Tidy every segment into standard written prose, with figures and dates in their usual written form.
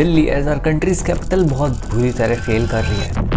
Delhi as our country's capital बहुत बुरी तरह फेल कर रही है।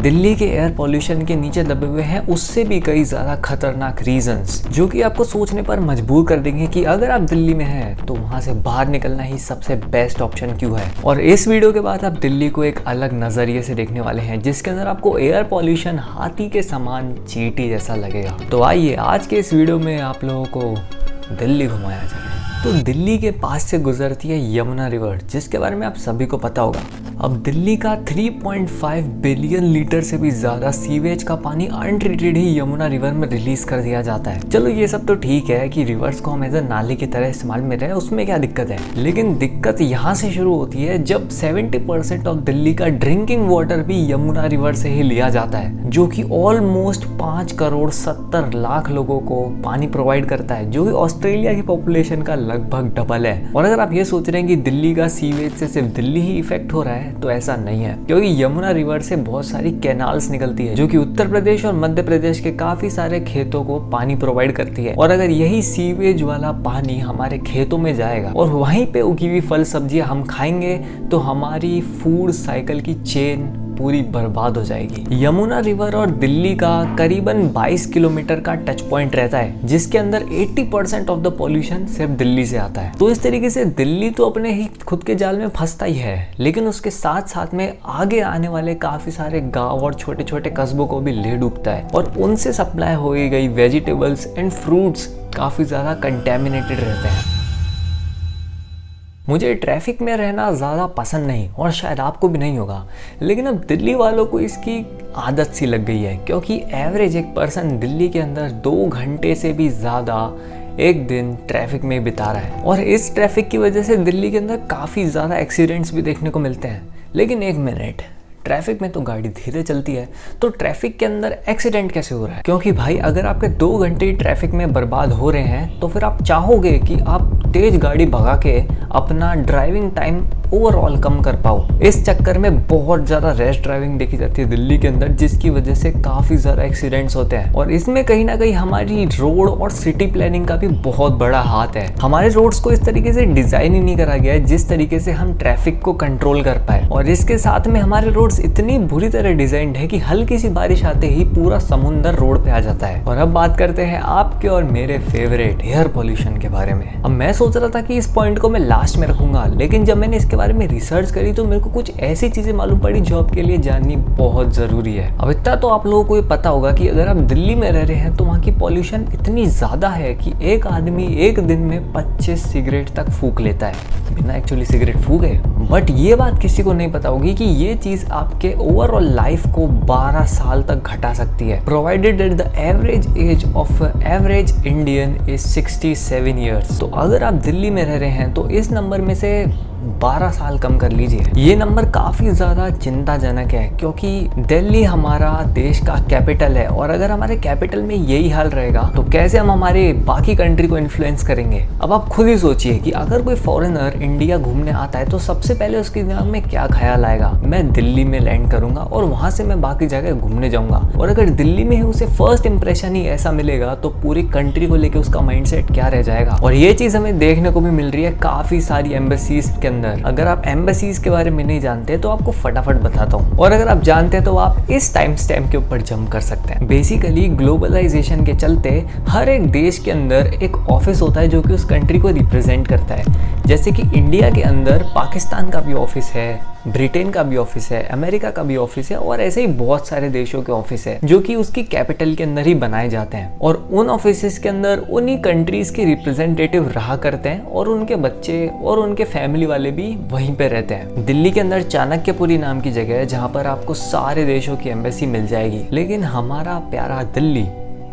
दिल्ली के एयर पॉल्यूशन के नीचे दबे हुए हैं उससे भी कई ज़्यादा खतरनाक रीजंस जो कि आपको सोचने पर मजबूर कर देंगे कि अगर आप दिल्ली में हैं तो वहाँ से बाहर निकलना ही सबसे बेस्ट ऑप्शन क्यों है। और इस वीडियो के बाद आप दिल्ली को एक अलग नज़रिए से देखने वाले हैं जिसके अंदर आपको एयर पॉल्यूशन हाथी के समान चींटी जैसा लगेगा। तो आइए आज के इस वीडियो में आप लोगों को दिल्ली घुमाया जाए। तो दिल्ली के पास से गुजरती है यमुना रिवर जिसके बारे में आप सभी को पता होगा। अब दिल्ली का 3.5 बिलियन लीटर से भी ज़्यादा सीवेज का पानी अनट्रीटेड ही यमुना रिवर में रिलीज कर दिया जाता है। चलो ये सब तो ठीक है कि रिवर्स को हम एज ए नाली की तरह इस्तेमाल में रहे, उसमें क्या दिक्कत है। लेकिन दिक्कत यहाँ से शुरू होती है जब 70% ऑफ दिल्ली का ड्रिंकिंग वाटर भी यमुना रिवर से ही लिया जाता है, जो कि ऑलमोस्ट 5 करोड़ 70 लाख लोगों को पानी प्रोवाइड करता है, जो कि ऑस्ट्रेलिया की पॉपुलेशन का लगभग डबल है। और अगर आप ये सोच रहे हैं कि दिल्ली का सीवेज से सिर्फ दिल्ली ही इफेक्ट हो रहा है तो ऐसा नहीं है, क्योंकि यमुना रिवर से बहुत सारी कैनाल्स निकलती है जो कि उत्तर प्रदेश और मध्य प्रदेश के काफी सारे खेतों को पानी प्रोवाइड करती है। और अगर यही सीवेज वाला पानी हमारे खेतों में जाएगा और वहीं पे उगी हुई फल सब्जियां हम खाएंगे तो हमारी फूड साइकिल की चेन पूरी बर्बाद हो जाएगी। यमुना रिवर और दिल्ली का करीबन 22 किलोमीटर का टच पॉइंट रहता है जिसके अंदर 80% ऑफ द पॉल्यूशन सिर्फ दिल्ली से आता है। तो इस तरीके से दिल्ली तो अपने ही खुद के जाल में फंसता ही है, लेकिन उसके साथ साथ में आगे आने वाले काफी सारे गांव और छोटे छोटे कस्बों को भी ले डूबता है और उनसे सप्लाई हो गई वेजिटेबल्स एंड फ्रूट्स काफी ज्यादा कंटेमिनेटेड रहते हैं। मुझे ट्रैफिक में रहना ज़्यादा पसंद नहीं और शायद आपको भी नहीं होगा, लेकिन अब दिल्ली वालों को इसकी आदत सी लग गई है, क्योंकि एवरेज एक पर्सन दिल्ली के अंदर 2 घंटे से भी ज़्यादा एक दिन ट्रैफिक में बिता रहा है। और इस ट्रैफिक की वजह से दिल्ली के अंदर काफ़ी ज़्यादा एक्सीडेंट्स भी देखने को मिलते हैं। लेकिन एक मिनट, ट्रैफिक में तो गाड़ी धीरे चलती है, तो ट्रैफिक के अंदर एक्सीडेंट कैसे हो रहा है? क्योंकि भाई अगर आपके 2 घंटे ट्रैफिक में बर्बाद हो रहे हैं तो फिर आप चाहोगे कि आप तेज गाड़ी भगा के अपना ड्राइविंग टाइम ओवरऑल कम कर पाओ। इस चक्कर में बहुत ज़्यादा रैश ड्राइविंग देखी जाती है दिल्ली के अंदर, जिसकी वजह से काफ़ी ज़्यादा एक्सीडेंट्स होते हैं। और इसमें कहीं ना कहीं हमारी रोड और सिटी प्लानिंग का भी बहुत बड़ा हाथ है। हमारे रोड्स को इस तरीके से डिज़ाइन ही नहीं करा गया है जिस तरीके से हम ट्रैफिक को कंट्रोल कर पाए। और इसके साथ में हमारे रोड्स इतनी बुरी तरह डिजाइंड है कि हल्की सी बारिश आते ही पूरा समुंदर रोड पे आ जाता है। और अब बात करते हैं आपके और मेरे फेवरेट एयर पोल्यूशन के बारे में। अब मैं सोच रहा था कि इस पॉइंट को मैं लास्ट में रखूंगा, लेकिन जब मैंने इसके बारे में रिसर्च करी तो मेरे को कुछ ऐसी चीजें मालूम पड़ी जो आपके लिए जाननी बहुत जरूरी है। अब इतना तो आप लोगों को ये पता होगा कि अगर आप दिल्ली में रह रहे हैं तो वहाँ की पॉल्यूशन इतनी ज्यादा है कि एक आदमी एक दिन में 25 सिगरेट तक फूक लेता है, बिना एक्चुअली सिगरेट फूके। बट ये बात किसी को नहीं पता होगी कि ये चीज आपके ओवरऑल लाइफ को 12 साल तक घटा सकती है, provided that the average age of average Indian is 67 years. तो अगर आप दिल्ली में रह रहे हैं तो इस नंबर में से 12 साल कम कर लीजिए। ये नंबर काफी ज्यादा चिंताजनक है, क्योंकि दिल्ली हमारा देश का कैपिटल है और अगर हमारे कैपिटल में यही हाल रहेगा तो कैसे हम हमारे बाकी कंट्री को इन्फ्लुएंस करेंगे। अब आप खुद ही सोचिए कि अगर कोई फॉरेनर इंडिया घूमने आता है तो सबसे पहले उसके दिमाग में क्या ख्याल आएगा? मैं दिल्ली में लैंड करूंगा और वहां से मैं बाकी जगह घूमने जाऊंगा। और अगर दिल्ली में ही उसे फर्स्ट इंप्रेशन ही ऐसा मिलेगा तो पूरी कंट्री को लेकर उसका माइंडसेट क्या रह जाएगा। और ये चीज हमें देखने को भी मिल रही है काफी सारी एम्बेसीज के अंदर। अगर आप एम्बेसीज के बारे में नहीं जानते तो आपको फटाफट बताता हूँ, और अगर आप जानते हैं तो आप इस टाइम स्टैम्प के ऊपर जंप कर सकते हैं। बेसिकली ग्लोबलाइजेशन के चलते हर एक देश के अंदर एक ऑफिस होता है जो कि उस कंट्री को रिप्रेजेंट करता है। जैसे कि इंडिया के अंदर पाकिस्तान का भी ऑफिस है, ब्रिटेन का भी ऑफिस है, अमेरिका का भी ऑफिस है, और ऐसे ही बहुत सारे देशों के ऑफिस है जो कि उसकी कैपिटल के अंदर ही बनाए जाते हैं। और उन ऑफिस के अंदर उन्हीं कंट्रीज के रिप्रेजेंटेटिव रहा करते हैं और उनके बच्चे और उनके फैमिली वाले भी वहीं पे रहते हैं। दिल्ली के अंदर चाणक्यपुरी नाम की जगह है जहाँ पर आपको सारे देशों की एम्बेसी मिल जाएगी। लेकिन हमारा प्यारा दिल्ली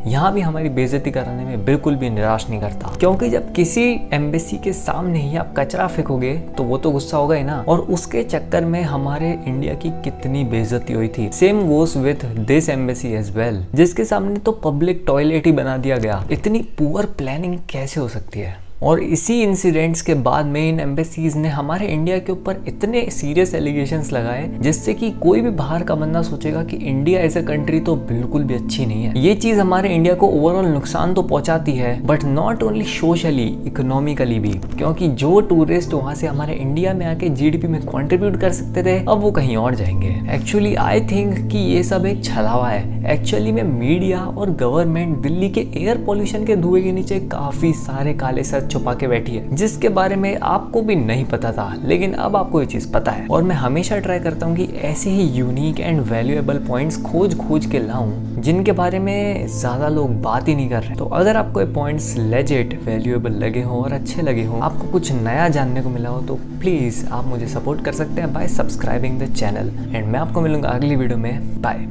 यहाँ भी हमारी बेइज्जती कराने में बिल्कुल भी निराश नहीं करता, क्योंकि जब किसी एम्बेसी के सामने ही आप कचरा फेंकोगे तो वो तो गुस्सा होगा ही ना। और उसके चक्कर में हमारे इंडिया की कितनी बेइज्जती हुई थी। Same goes with this embassy as well, जिसके सामने तो पब्लिक टॉयलेट ही बना दिया गया। इतनी पुअर प्लानिंग कैसे हो सकती है? और इसी इंसिडेंट्स के बाद में इन एम्बेसीज ने हमारे इंडिया के ऊपर इतने सीरियस एलिगेशंस लगाए जिससे कि कोई भी बाहर का बंदा सोचेगा कि इंडिया एज अ कंट्री तो बिल्कुल भी अच्छी नहीं है। ये चीज हमारे इंडिया को ओवरऑल नुकसान तो पहुंचाती है, but not only socially, economically भी, क्योंकि जो टूरिस्ट वहां से हमारे इंडिया में आके जीडीपी में कंट्रीब्यूट कर सकते थे अब वो कहीं और जाएंगे। एक्चुअली आई थिंक कि ये सब एक छलावा है। एक्चुअली में मीडिया और गवर्नमेंट दिल्ली के एयर पोल्यूशन के धुएं के नीचे काफी सारे काले सच छुपा के बैठी है, जिसके बारे में आपको भी नहीं पता था, लेकिन अब आपको ये चीज पता है। और मैं हमेशा ट्राई करता हूँ कि ऐसे ही यूनिक एंड वैल्यूएबल पॉइंट्स खोज के लाऊं जिनके बारे में ज्यादा लोग बात ही नहीं कर रहे। तो अगर आपको ये पॉइंट्स लेजिट, वैल्यूएबल लगे हो और अच्छे लगे हो, आपको कुछ नया जानने को मिला हो, तो प्लीज आप मुझे सपोर्ट कर सकते हैं bye subscribing the channel. And मैं आपको मिलूंगा अगली वीडियो में। बाय।